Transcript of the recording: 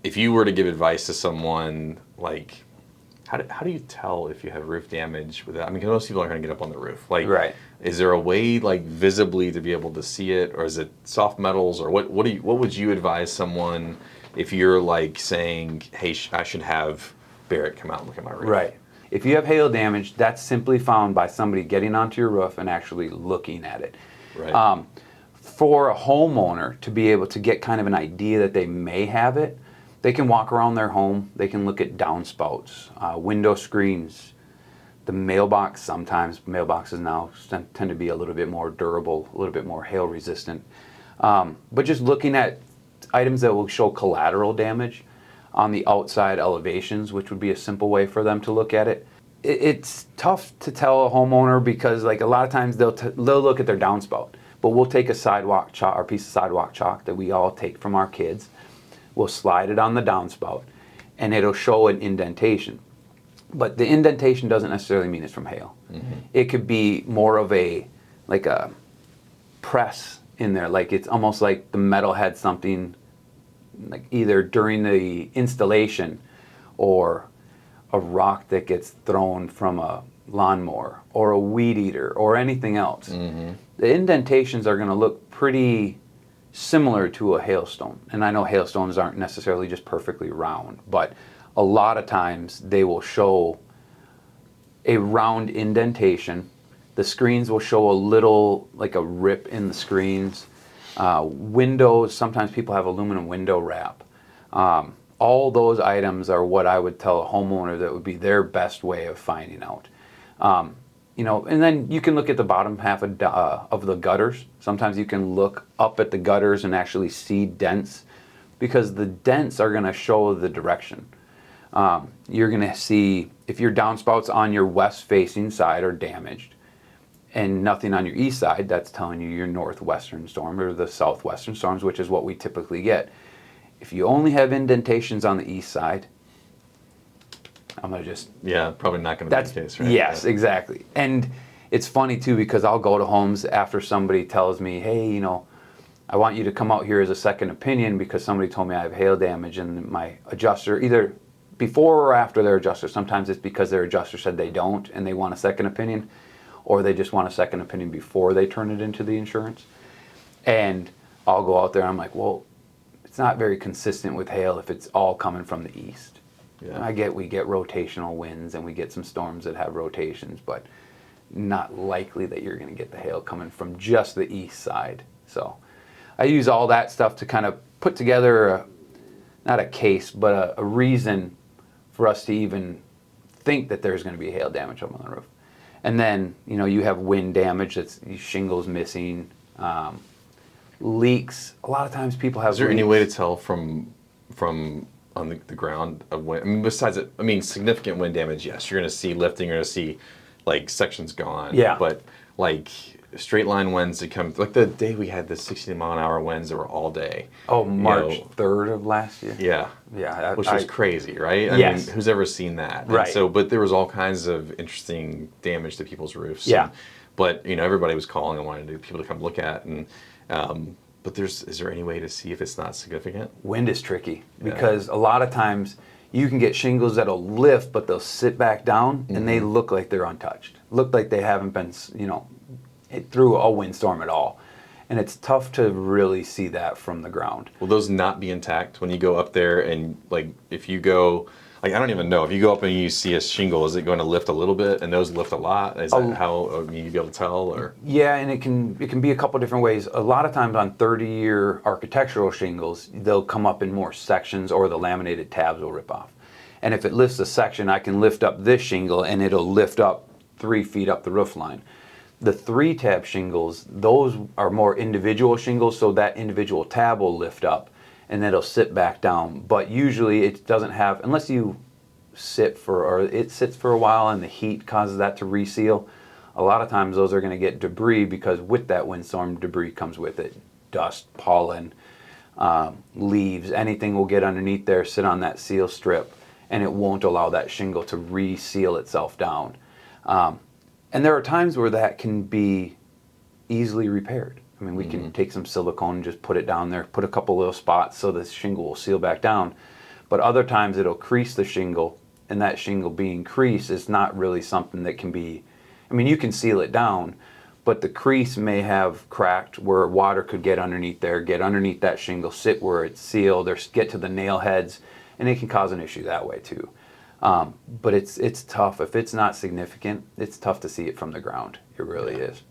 if you were to give advice to someone, like, how do you tell if you have roof damage without? I mean, 'cause most people aren't going to get up on the roof. Like, Right. is there a way, like, visibly to be able to see it, or is it soft metals, or what would you advise someone if you're like saying, hey, I should have Barrett come out and look at my roof? Right. If you have hail damage, that's simply found by somebody getting onto your roof and actually looking at it. Right. For a homeowner to be able to get kind of an idea that they may have it, they can walk around their home, they can look at downspouts, window screens, the mailbox. Sometimes mailboxes now tend to be a little bit more durable, a little bit more hail resistant. But just looking at items that will show collateral damage on the outside elevations, which would be a simple way for them to look at it. It's tough to tell a homeowner because, like, a lot of times they'll look at their downspout, but we'll take a sidewalk chalk or piece of sidewalk chalk that we all take from our kids. We'll slide it on the downspout, and it'll show an indentation. But the indentation doesn't necessarily mean it's from hail. Mm-hmm. It could be more of a press in there, like it's almost like the metal had something, like either during the installation or a rock that gets thrown from a lawnmower or a weed eater or anything else. Mm-hmm. The indentations are going to look pretty similar to a hailstone. And I know hailstones aren't necessarily just perfectly round, but a lot of times they will show a round indentation. The screens will show a little, like a rip in the screens. Windows, sometimes people have aluminum window wrap. All those items are what I would tell a homeowner that would be their best way of finding out. And then you can look at the bottom half of the gutters. Sometimes you can look up at the gutters and actually see dents, because the dents are going to show the direction. You're going to see if your downspouts on your west-facing side are damaged and nothing on your east side, that's telling you your northwestern storm or the southwestern storms, which is what we typically get. If you only have indentations on the east side, I'm going to just... Yeah, probably not going to be the case, right? Yes, exactly. And it's funny, too, because I'll go to homes after somebody tells me, hey, I want you to come out here as a second opinion because somebody told me I have hail damage, and my adjuster, either before or after their adjuster, sometimes it's because their adjuster said they don't and they want a second opinion, or they just want a second opinion before they turn it into the insurance. And I'll go out there and I'm like, well, it's not very consistent with hail if it's all coming from the east. Yeah. We get rotational winds and we get some storms that have rotations, but not likely that you're going to get the hail coming from just the east side. So I use all that stuff to kind of put together not a case, but a reason for us to even think that there's going to be hail damage up on the roof. And then, you have wind damage, that's shingles missing, leaks. A lot of times people have Is there leaks. any way to tell from on the ground of wind? I mean, besides significant wind damage, yes, you're going to see lifting, you're going to see, like, sections gone. Yeah. But, like, straight line winds that come, like the day we had the 60-mile-an-hour winds that were all day. Oh, March 3rd of last year? Yeah. Yeah. Which was crazy, right? I mean, who's ever seen that? Right. And so, but there was all kinds of interesting damage to people's roofs. Yeah. But, everybody was calling and wanted people to come look at. And but is there any way to see if it's not significant? Wind is tricky because a lot of times you can get shingles that'll lift, but they'll sit back down and they look like they're untouched. Look like they haven't been, hit through a windstorm at all. And it's tough to really see that from the ground. Will those not be intact when you go up there? And, like, if you go, like, I don't even know, if you go up and you see a shingle, is it going to lift a little bit? And those lift a lot? Is that how you'd be able to tell? Or yeah, and it can be a couple different ways. A lot of times on 30-year architectural shingles, they'll come up in more sections, or the laminated tabs will rip off. And if it lifts a section, I can lift up this shingle and it'll lift up 3 feet up the roof line. The 3-tab shingles, those are more individual shingles, so that individual tab will lift up and then it'll sit back down. But usually it doesn't have, unless you it sits for a while and the heat causes that to reseal, a lot of times those are going to get debris, because with that windstorm, debris comes with it. Dust, pollen, leaves, anything will get underneath there, sit on that seal strip, and it won't allow that shingle to reseal itself down. And there are times where that can be easily repaired. I mean, we can take some silicone and just put it down there, put a couple little spots so the shingle will seal back down. But other times it'll crease the shingle, and that shingle being creased is not really something that can be, I mean, you can seal it down, but the crease may have cracked where water could get underneath there, get underneath that shingle, sit where it's sealed, or get to the nail heads, and it can cause an issue that way too. But it's tough. If it's not significant, it's tough to see it from the ground. It really is.